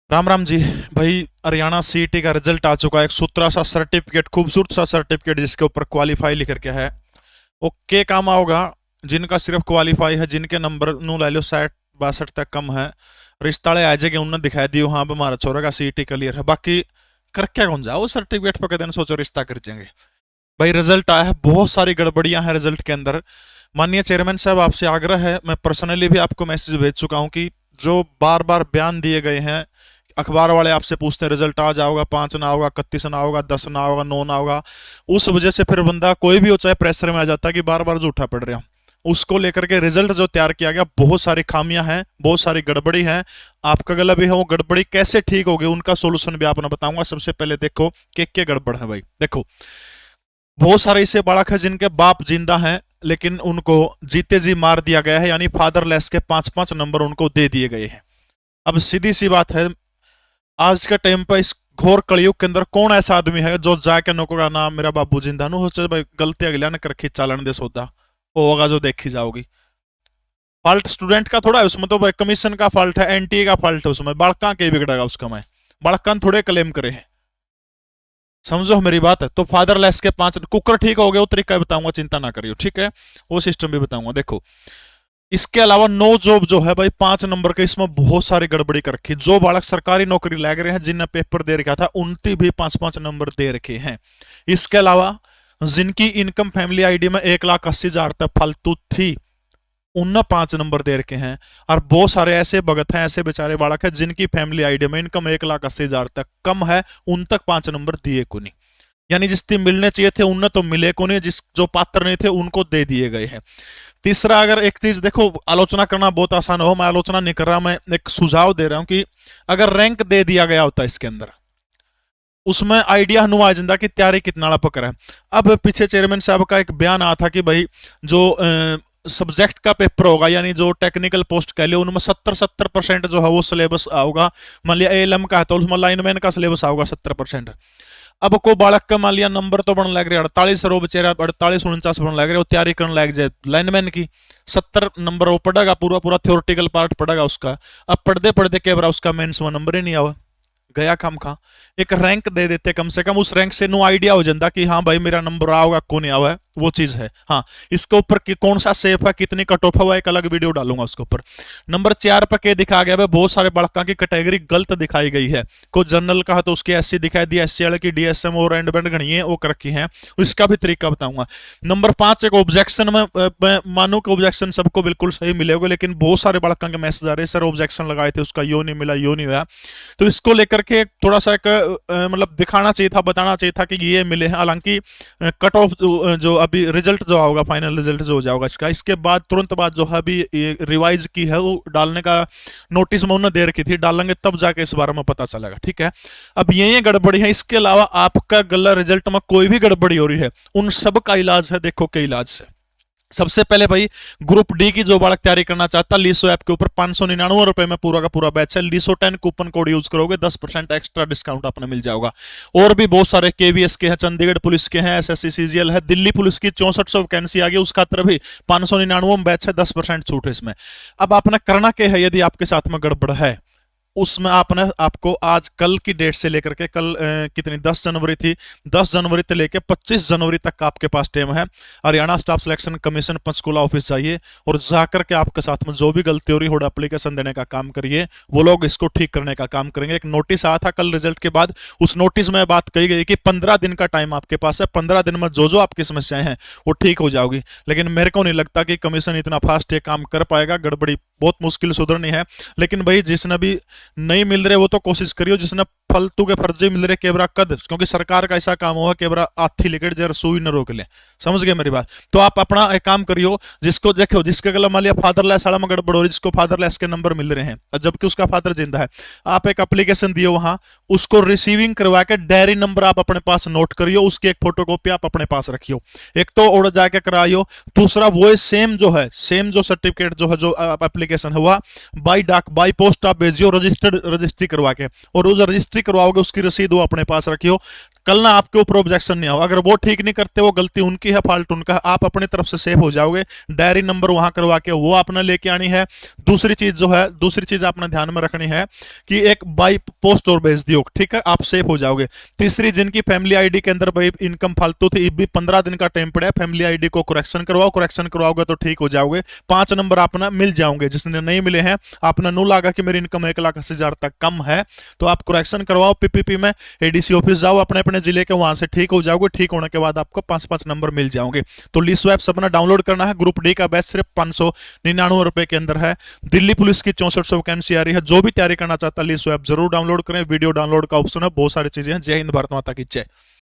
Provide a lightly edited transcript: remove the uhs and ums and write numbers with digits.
राम राम जी। भाई हरियाणा सीईटी का रिजल्ट आ चुका है। एक सूत्रा सा सर्टिफिकेट, खूबसूरत सा सर्टिफिकेट जिसके ऊपर क्वालिफाई लिख करके है। ओके काम आओगा जिनका सिर्फ क्वालिफाई है, जिनके नंबर नू लै लो 60-62 तक कम है, रिश्ताले आ जाएंगे उन्होंने दिखाई दियो हाँ भी हमारा छोरा का सीईटी क्लियर है। बाकी कर क्या कौन जाओ सर्टिफिकेट पर कहते सोचो रिश्ता कर जाएंगे। भाई रिजल्ट आया है, बहुत सारी गड़बड़ियां हैं रिजल्ट के अंदर। माननीय चेयरमैन साहब आपसे आग्रह है, मैं पर्सनली भी आपको मैसेज भेज चुका हूं कि जो बार बार बयान दिए गए हैं, अखबार वाले आपसे पूछते हैं रिजल्ट आ जाओगा, 5 ना होगा, 31 ना होगा, 10 ना होगा, 9 ना होगा, उस वजह से फिर बंदा कोई भी हो चाहे प्रेशर में आ जाता है कि बार बार झूठा पड़ रहा। उसको लेकर के रिजल्ट जो तैयार किया गया, बहुत सारी खामियां हैं, बहुत सारी गड़बड़ी हैं। आपका गला भी है, वो गड़बड़ी कैसे ठीक होगी उनका सोल्यूशन भी आपने बताऊंगा। सबसे पहले देखो क्या गड़बड़ है। भाई देखो, बहुत सारे ऐसे बालक हैं जिनके बाप जिंदा हैं लेकिन उनको जीते जी मार दिया गया है, यानी फादरलेस के 5-5 नंबर उनको दे दिए गए हैं। अब सीधी सी बात है, आज के टाइम पर इस घोर कलयुग के अंदर कौन ऐसा आदमी है जो जाके नको का नाम मेरा बाबू जिंदा नु हो भाई गलती अगला ने कर रखी चालन दे सौदा वो होगा जो देखी जाओगी। फॉल्ट स्टूडेंट का थोड़ा है उसमें, तो भाई कमीशन का फॉल्ट है, एनटीए का फॉल्ट है उसमें, बालका के बिगड़ेगा उसका। मैं बालका थोड़े क्लेम करे हैं, समझो मेरी बात है। तो फादरलेस के 5 कुकर ठीक हो गए, वो तरीका बताऊंगा, चिंता ना करियो, ठीक है, वो सिस्टम भी बताऊंगा। देखो इसके अलावा नो जॉब जो है भाई 5 नंबर के, इसमें बहुत सारी गड़बड़ी कर रखी। जो बालक सरकारी नौकरी लग रहे हैं, जिनने पेपर दे रखा था, उनकी भी 5-5 नंबर दे रखे हैं। इसके अलावा जिनकी इनकम फैमिली आईडी में 1,80,000 तक फालतू थी, उन 5 नंबर दे रखे हैं। और बहुत सारे ऐसे भगत हैं, ऐसे बेचारे बालक हैं जिनकी फैमिली आईडी में इनकम 1,80,000 तक कम है, उन तक 5 नंबर दिए को नहीं। यानी जिससे मिलने चाहिए थे उन्हें तो मिले को नहीं, जिस जो पात्र नहीं थे उनको दे दिए गए हैं। तीसरा, अगर एक चीज देखो, आलोचना करना बहुत आसान हो, मैं आलोचना नहीं कर रहा, मैं एक सुझाव दे रहा हूं कि अगर रैंक दे दिया गया होता इसके अंदर, उसमें आइडिया हनु आ जाता कि तैयारी कितना पकड़ है। अब पीछे चेयरमैन साहब का एक बयान आया था कि भाई जो सब्जेक्ट का पेपर होगा, यानी जो टेक्निकल पोस्ट कह लियो, उनमें 70% जो है वो सिलेबस आओगा। मान लिया एएलएम का है तो उसमें लाइनमैन का सिलेबस आओगा 70%। अब को बालक का मान लिया नंबर तो बन लग रहे 48 रो बचेरा, 48-49 बन लग रहे, वो तैयारी करने लग जाए लाइनमैन की, 70 नंबर वो पढ़ेगा, पूरा पूरा थ्योरेटिकल पार्ट पढ़ेगा उसका। अब पढ़ते पढ़ते के बार उसका मेंस में नंबर ही नहीं आवा, गया काम खा। एक रैंक दे देते कम से कम, उस रैंक से नो आइडिया हो जाता कि हाँ भाई मेरा नंबर आओगा कौन नहीं आवा है, वो चीज है। हाँ, इसके ऊपर कि कौन सा सेफ है, कितनी कट ऑफ है, एक अलग वीडियो डालूंगा उसके ऊपर। नंबर 4 पर के दिखा गया है, बहुत सारे बड़का की कैटेगरी गलत दिखाई गई है। कोई जनरल का है तो उसकी एससी दिखाई दी, एससी वाले की डीएसएम और एंड बैंड गणी है वो कर रखी है, इसका भी तरीका बताऊंगा। नंबर 5 एक ऑब्जेक्शन में, मानो कि ऑब्जेक्शन सबको बिल्कुल सही मिलेगा, लेकिन बहुत सारे बड़का के मैसेज आ रहे सर ऑब्जेक्शन लगाए थे उसका यो नहीं मिला, यो नहीं हुआ। तो इसको लेकर के थोड़ा सा एक मतलब दिखाना चाहिए था, बताना चाहिए था कि ये मिले हैं। हालांकि कट ऑफ जो अभी रिजल्ट जो होगा, फाइनल रिजल्ट जो हो जाएगा इसका, इसके बाद तुरंत बाद जो है अभी रिवाइज की है वो डालने का नोटिस में उन्होंने दे रखी थी, डालेंगे तब जाके इस बारे में पता चलेगा, ठीक है। अब ये गड़बड़ी है, इसके अलावा आपका गला रिजल्ट में कोई भी गड़बड़ी हो रही है, उन सब का इलाज है। देखो क्या इलाज है। सबसे पहले भाई ग्रुप डी की जो बालक तैयारी करना चाहता, लीसो ऐप के ऊपर 599 रुपए में पूरा का पूरा बैच है। लीसो 10 कूपन कोड यूज करोगे 10% एक्स्ट्रा डिस्काउंट अपने मिल जाएगा। और भी बहुत सारे केवीएस के हैं, चंडीगढ़ पुलिस के हैं, एसएससी सीजीएल है, दिल्ली पुलिस की 6400 वैकेंसी आ गई, उसका तरफ भी 599 में बैच है, 10% छूट है इसमें। अब आपने करना क्या है, यदि आपके साथ में गड़बड़ है, उसमें आपने आपको आज कल की डेट से लेकर के कल कितनी 10 जनवरी थी, 10 जनवरी से लेकर 25 जनवरी तक का आपके पास टाइम है। Haryana staff selection commission Panchkula office जाइए और जाकर के आपके साथ में जो भी गलती हो रही हो एप्लीकेशन देने का काम करिए, वो लोग इसको ठीक करने का काम करेंगे। एक नोटिस आया था कल रिजल्ट के बाद, उस नोटिस में बात कही गई कि 15 दिन का टाइम आपके पास है, 15 दिन में जो जो आपकी समस्याएं हैं वो ठीक हो जाओगी। लेकिन मेरे को नहीं लगता कि कमीशन इतना फास्ट ये काम कर पाएगा, गड़बड़ी बहुत मुश्किल सुधरनी है। लेकिन भाई जिसने भी नहीं मिल रहे वो तो कोशिश करियो, जिसने फालतू के फर्जे मिल रहे केबरा कद, क्योंकि सरकार का ऐसा काम हुआ केबरा आथी लेकर जरा सुई न रोक ले, समझ गए मेरी बात। तो आप अपना एक काम करियो, जिसको देखो जिसके गला मान लिया फादरलेस वाला में गड़बड़ हो रही, जिसको फादरलेस के नंबर मिल रहे हैं जबकि उसका फादर जिंदा है, आप एक एप्लीकेशन दियो वहां, उसको रिसीविंग करवा के डायरी नंबर आप अपने पास नोट करियो, उसकी एक फोटोकॉपी आप अपने पास रखियो। एक तो उड़ जाके कराइयो, दूसरा वो सेम जो है, सेम जो सर्टिफिकेट जो है, जो एप्लीकेशन हुआ बाई डाक बाई पोस्ट आप भेजियो रजिस्टर्ड रजिस्ट्री करवा के, और उस रजिस्ट्री रजिस्ट्री करवाओगे उसकी रसीद वो अपने पास रखियो, कल ना आपके ऊपर ऑब्जेक्शन नहीं आओ। अगर वो ठीक नहीं करते, वो गलती उनकी है, फॉल्ट उनका है, आप अपनी तरफ से सेफ हो जाओगे। डायरी नंबर वहां करवा के वो आपने लेके आनी है। दूसरी चीज आपने ध्यान में रखनी है कि एक बाई पोस्ट और भेज दियो, ठीक है, आप सेफ हो जाओगे। तीसरी, जिनकी फैमिली आईडी के अंदर भाई इनकम फालतू थी, भी 15 दिन का टाइम पड़ा है, फैमिली आईडी को करेक्शन करवाओ, करेक्शन करवाओगे तो ठीक हो जाओगे, 5 नंबर अपना मिल जाओगे। जिसने नहीं मिले हैं, आपने नो लगा कि मेरी इनकम 1,80,000 तक कम है, तो आप करेक्शन करवाओ पीपीपी में, एडीसी ऑफिस जाओ अपने अपने जिले के, वहां से ठीक हो जाओगे। ठीक होने के बाद आपको 5-5 नंबर मिल जाओगे। तो ली स्वैप अपना डाउनलोड करना है। ग्रुप डी का बैच सिर्फ 599 रुपए के अंदर है। दिल्ली पुलिस की 6400 वैकेंसी आ रही है। जो भी तैयारी करना चाहता है ली स्वैप जरूर डाउनलोड करें। वीडियो डाउनलोड का ऑप्शन है, बहुत सारी चीजें हैं। जय हिंद, भारत माता की जय।